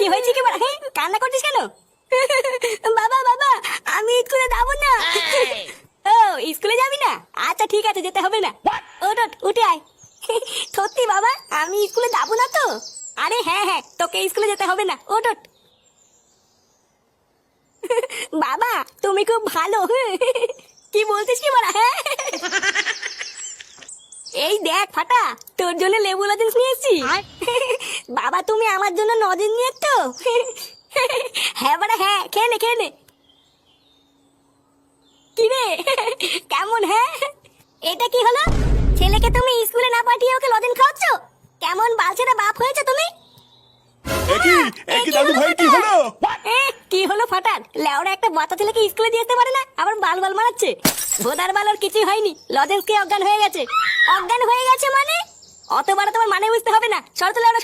কি হয়েছে কি বল? কান্না করছিস কেন? বাবা বাবা, আমি স্কুলে যাবো না। ও, স্কুলে যাবি না? আচ্ছা ঠিক আছে, যেতে হবে না। ওঠ ওঠ, উঠে আয়। সত্যি বাবা, আমি স্কুলে যাবো না তো? আরে হ্যাঁ হ্যাঁ, তোকে স্কুলে যেতে হবে না, ওঠ ওঠ। বাবা তুমি খুব ভালো। কি বলছিস কি বলা? হ্যাঁ, এই দেখ ফাটা, তোর জন্য লেবু লজেন্স নিয়ে এসেছি। বাবা তুমি আমার জন্য লজেন্স নিয়ে এসছো? হ্যাঁ বাড়া হ্যাঁ, খেয়ে নে খেয়ে নে। কি রে, কেমন? হ্যাঁ, এটা কি হলো? ছেলেকে তুমি স্কুলে না পাঠিয়ে ওকে লজেন্স খাওয়াচ্ছ? কেমন বালছেরা বাপ হয়েছে তুমি? একই একই দাদু ভাই কি হলো? কি হলো ফাটার? লেওরা একটা বাচ্চা ছেলেকে স্কুলে দিয়ে আসতে পারে না, আবার বাল বাল মারাচ্ছে। ভোদার বাল ওর কিছুই হয়নি, লজেন্স খেয়ে অজ্ঞান হয়ে গেছে। অজ্ঞান হয়ে গেছে মানে? অত বড় তোমার মানে বুঝতে হবে না, সর তো লেওরা।